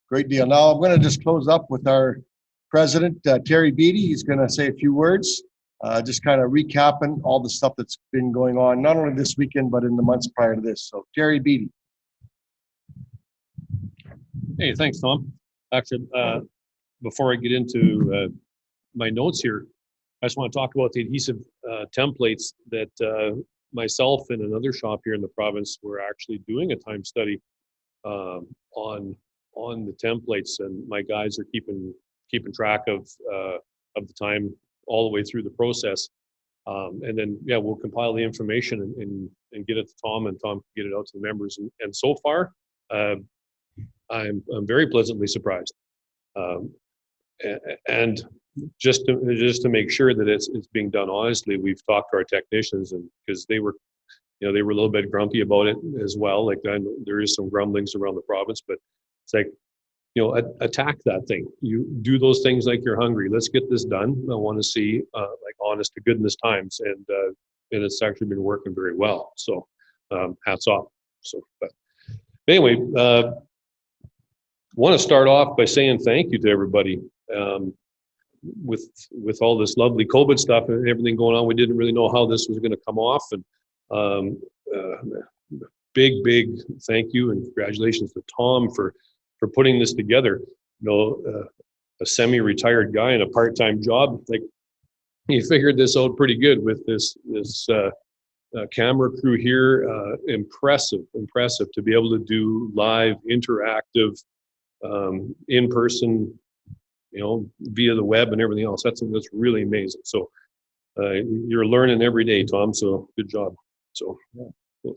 Great deal. Now I'm going to just close up with our president, Terry Beattie. He's going to say a few words, just kind of recapping all the stuff that's been going on, not only this weekend, but in the months prior to this. So Terry Beattie. Hey, thanks, Tom. Actually, before I get into my notes here, I just want to talk about the adhesive templates that myself and another shop here in the province were actually doing a time study on the templates, and my guys are keeping track of the time all the way through the process, and then we'll compile the information and get it to Tom, and Tom can get it out to the members. And so far, I'm very pleasantly surprised. And just to make sure that it's being done honestly, we've talked to our technicians, and because they were a little bit grumpy about it as well. Like there is some grumblings around the province, but it's like, attack that thing. You do those things like you're hungry. Let's get this done. I want to see like honest to goodness times, and it's actually been working very well. So hats off. So, but anyway, want to start off by saying thank you to everybody. With all this lovely COVID stuff and everything going on, we didn't really know how this was going to come off, and big thank you and congratulations to Tom for putting this together. A semi-retired guy in a part-time job, like, he figured this out pretty good with this camera crew here. Impressive to be able to do live, interactive, in person, via the web and everything else. That's really amazing. So you're learning every day, Tom. So good job. So we'll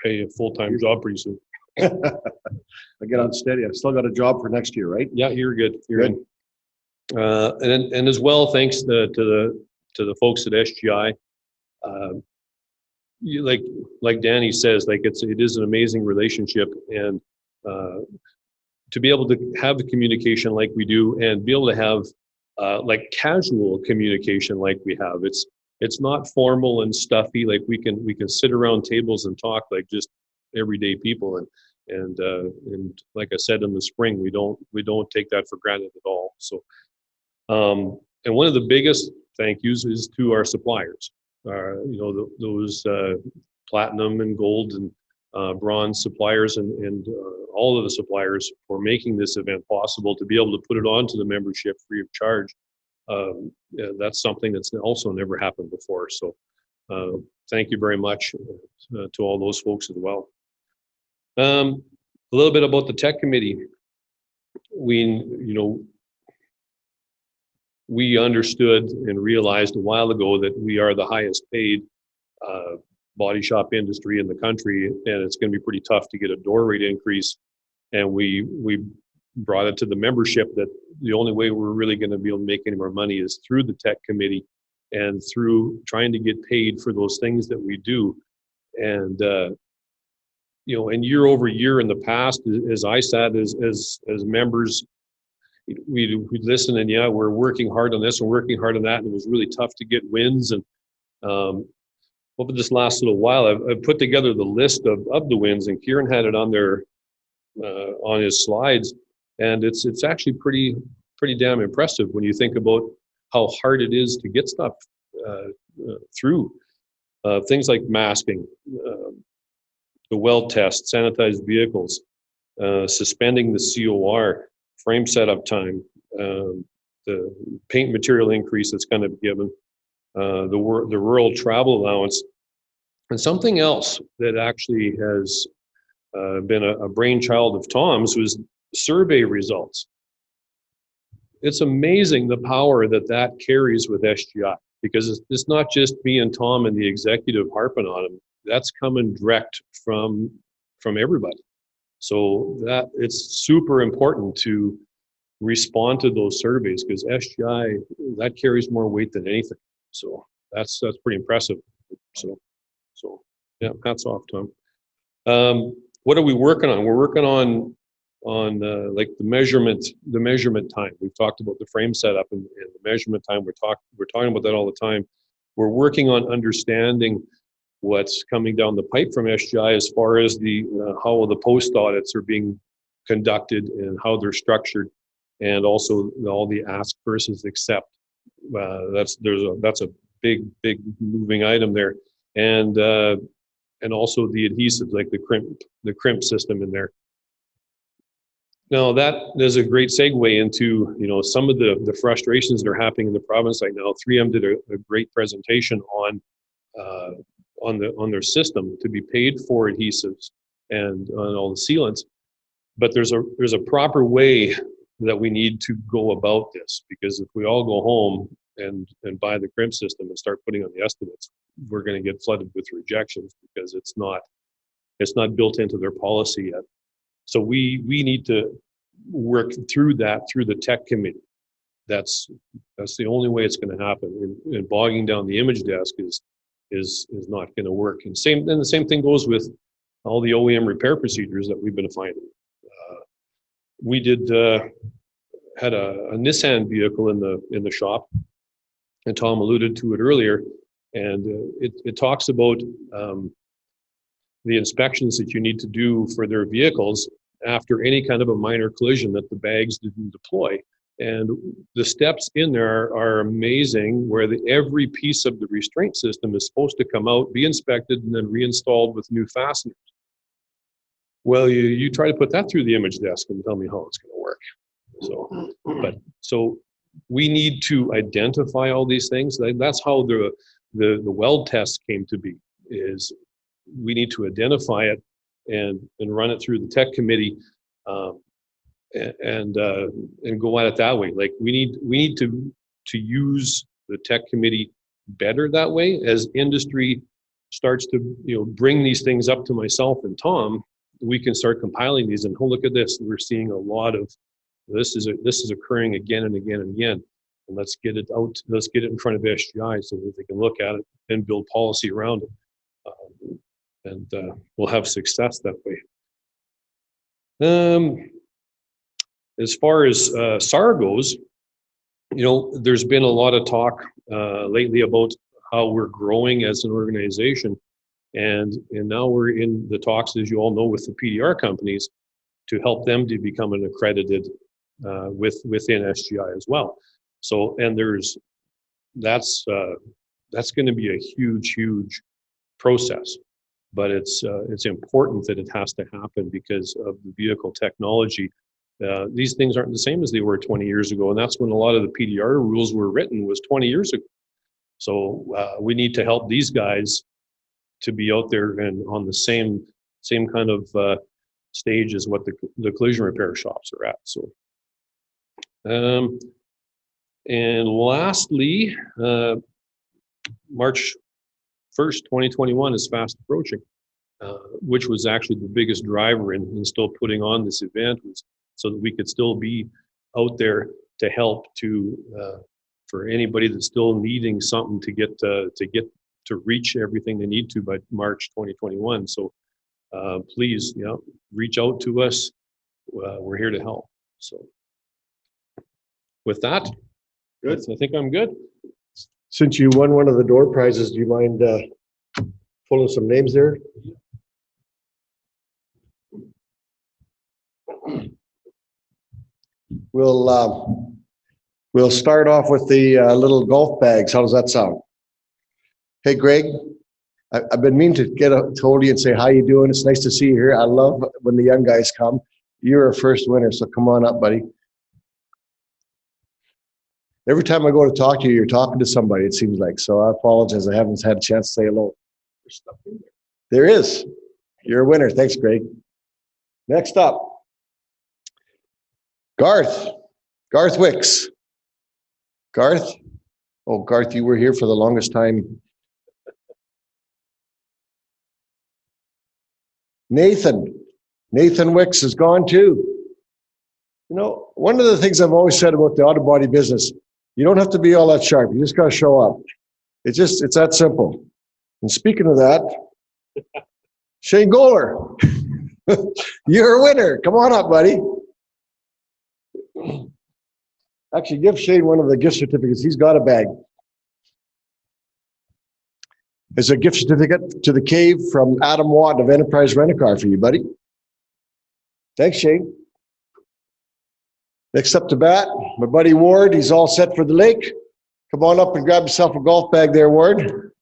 pay a full-time job pretty soon. I get on steady. I've still got a job for next year, right? Yeah, you're good. You're in. And as well, thanks to the folks at SGI. Like Danny says, like it is an amazing relationship, and to be able to have the communication like we do, and be able to have like casual communication like we have. It's not formal and stuffy. Like we can sit around tables and talk like just everyday people, and like I said in the spring, we don't take that for granted at all. So and one of the biggest thank yous is to our suppliers. Those platinum and gold and bronze suppliers, and all of the suppliers for making this event possible, to be able to put it onto the membership free of charge. That's something that's also never happened before. So thank you very much to all those folks as well. A little bit about the tech committee. We understood and realized a while ago that we are the highest paid body shop industry in the country, and it's going to be pretty tough to get a door rate increase. And we brought it to the membership that the only way we're really going to be able to make any more money is through the tech committee, and through trying to get paid for those things that we do. And and year over year in the past, as I sat as members, we'd listen, and we're working hard on this and working hard on that, and it was really tough to get wins. And over this last little while, I've put together the list of the wins, and Kieran had it on there on his slides, and it's actually pretty damn impressive when you think about how hard it is to get stuff through. Things like masking, the weld test, sanitized vehicles, suspending the COR, frame setup time, the paint material increase that's going to be given, the rural travel allowance, and something else that actually has been a brainchild of Tom's was survey results. It's amazing the power that carries with SGI, because it's not just me and Tom and the executive harping on him. That's coming direct from everybody. So that it's super important to respond to those surveys, because SGI, that carries more weight than anything. So that's pretty impressive. So yeah, hats off, Tom. What are we working on? We're working on like the measurement time. We've talked about the frame setup and the measurement time. We're talking about that all the time. We're working on understanding what's coming down the pipe from SGI as far as the how the post audits are being conducted and how they're structured, and also all the ask versus accept. That's a big moving item there, and also the adhesives like the crimp system in there. Now that is a great segue into some of the frustrations that are happening in the province right now. 3M did a great presentation on their system to be paid for adhesives and on all the sealants, but there's a proper way that we need to go about this, because if we all go home and buy the crimp system and start putting on the estimates, we're going to get flooded with rejections because it's not built into their policy yet. So we need to work through that through the tech committee. That's the only way it's going to happen. And bogging down the image desk is not going to work. And the same thing goes with all the OEM repair procedures that we've been finding. We had a Nissan vehicle in the shop, and Tom alluded to it earlier, and it talks about the inspections that you need to do for their vehicles after any kind of a minor collision that the bags didn't deploy. And the steps in there are amazing, where every piece of the restraint system is supposed to come out, be inspected, and then reinstalled with new fasteners. Well, you try to put that through the image desk and tell me how it's going to work. So we need to identify all these things. That's how the weld test came to be. Is we need to identify it and run it through the tech committee, and go at it that way. Like we need to use the tech committee better that way. As industry starts to bring these things up to myself and Tom, we can start compiling these and, oh, look at this. We're seeing a lot of this is occurring again and again and again. And let's get it out. Let's get it in front of SGI so that they can look at it and build policy around it. We'll have success that way. As far as SAAR goes, there's been a lot of talk lately about how we're growing as an organization. And now we're in the talks, as you all know, with the PDR companies to help them to become an accredited within SGI as well. So, and that's going to be a huge process, but it's important that it has to happen because of the vehicle technology. These things aren't the same as they were 20 years ago, and that's when a lot of the PDR rules were written, was 20 years ago. So we need to help these guys to be out there and on the same kind of stage as what the collision repair shops are at. So, and lastly, March 1st, 2021 is fast approaching, which was actually the biggest driver in still putting on this event, was so that we could still be out there to help for anybody that's still needing something to reach everything they need to by March 2021. So please, reach out to us. We're here to help. So with that, Good. I think I'm good. Since you won one of the door prizes, do you mind pulling some names there? We'll start off with the little golf bags. How does that sound? Hey, Greg, I've been meaning to get a hold of you and say, how you doing? It's nice to see you here. I love when the young guys come. You're a first winner, so come on up, buddy. Every time I go to talk to you, you're talking to somebody, it seems like. So I apologize. I haven't had a chance to say hello. There's stuff in there. There is. You're a winner. Thanks, Greg. Next up, Garth Wicks. Garth? Oh, Garth, you were here for the longest time. Nathan Wicks is gone too. One of the things I've always said about the auto body business, you don't have to be all that sharp. You just got to show up. It's that simple. And speaking of that, Shane Goller, you're a winner. Come on up, buddy. Actually, give Shane one of the gift certificates. He's got a bag. It's a gift certificate to the cave from Adam Watt of Enterprise Rent-A-Car for you, buddy. Thanks, Shane. Next up to bat, my buddy Ward. He's all set for the lake. Come on up and grab yourself a golf bag there, Ward.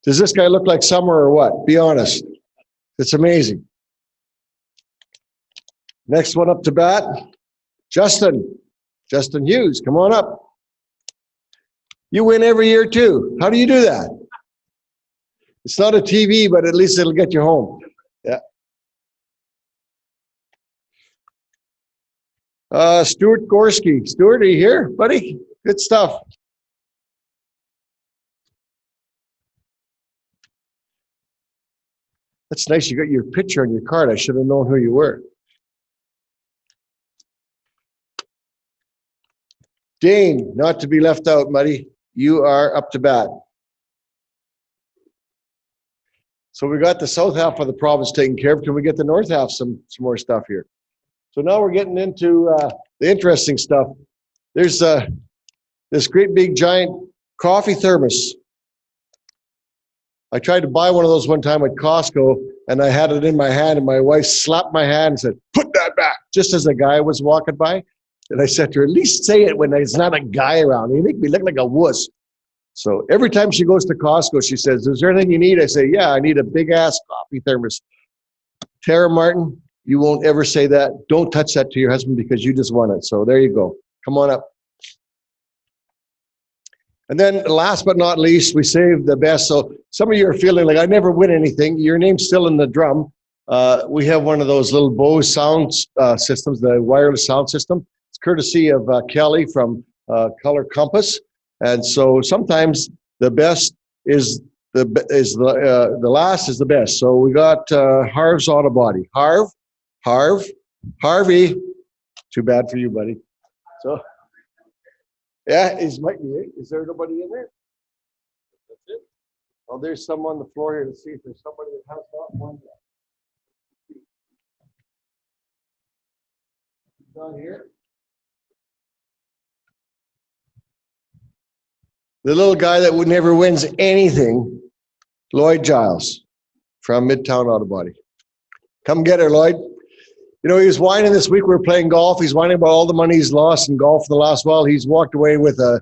Does this guy look like summer or what? Be honest. It's amazing. Next one up to bat, Justin. Justin Hughes, come on up. You win every year too. How do you do that? It's not a TV, but at least it'll get you home. Yeah. Stuart Gorski. Stuart, are you here, buddy? Good stuff. That's nice. You got your picture on your card. I should have known who you were. Dane, not to be left out, buddy. You are up to bat. So we got the south half of the province taken care of. Can we get the north half some more stuff here? So now we're getting into the interesting stuff. There's this great big giant coffee thermos. I tried to buy one of those one time at Costco, and I had it in my hand, and my wife slapped my hand and said, "Put that back," just as a guy was walking by. And I said to her, "At least say it when there's not a guy around. You make me look like a wuss." So every time she goes to Costco, she says, "Is there anything you need?" I say, "Yeah, I need a big-ass coffee thermos." Tara Martin, you won't ever say that. Don't touch that to your husband because you just won it. So there you go. Come on up. And then last but not least, we saved the best. So some of you are feeling like I never win anything. Your name's still in the drum. We have one of those little Bose sound systems, the wireless sound system. It's courtesy of Kelly from Color Compass. And so sometimes the best is the last is the best. So we got Harv's Auto Body. Harvey. Too bad for you, buddy. So. Yeah, might be it. Is there nobody in there? That's it. Oh, there's some on the floor here to see if there's somebody that has not one yet. Down here. The little guy that never wins anything, Lloyd Giles from Midtown Auto Body. Come get her, Lloyd. You know, he was whining this week. We were playing golf. He's whining about all the money he's lost in golf in the last while. He's walked away with a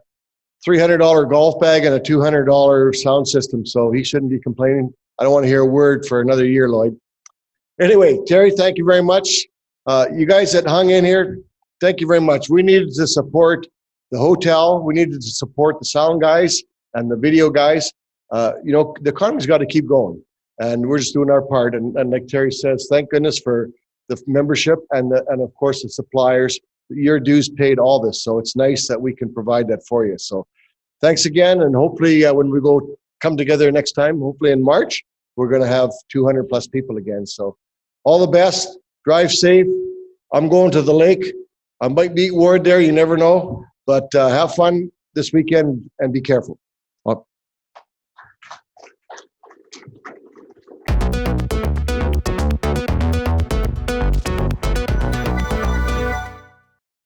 $300 golf bag and a $200 sound system. So he shouldn't be complaining. I don't want to hear a word for another year, Lloyd. Anyway, Terry, thank you very much. You guys that hung in here, thank you very much. We needed to support the hotel. We needed to support the sound guys and the video guys. You know, the economy's got to keep going. And we're just doing our part. And like Terry says, thank goodness for the membership and of course the suppliers. Your dues paid all this, so it's nice that we can provide that for you. So thanks again, and hopefully when we come together next time, hopefully in March, we're going to have 200 plus people again. So all the best, drive safe. I'm going to the lake. I might meet Ward there, you never know, but have fun this weekend and be careful.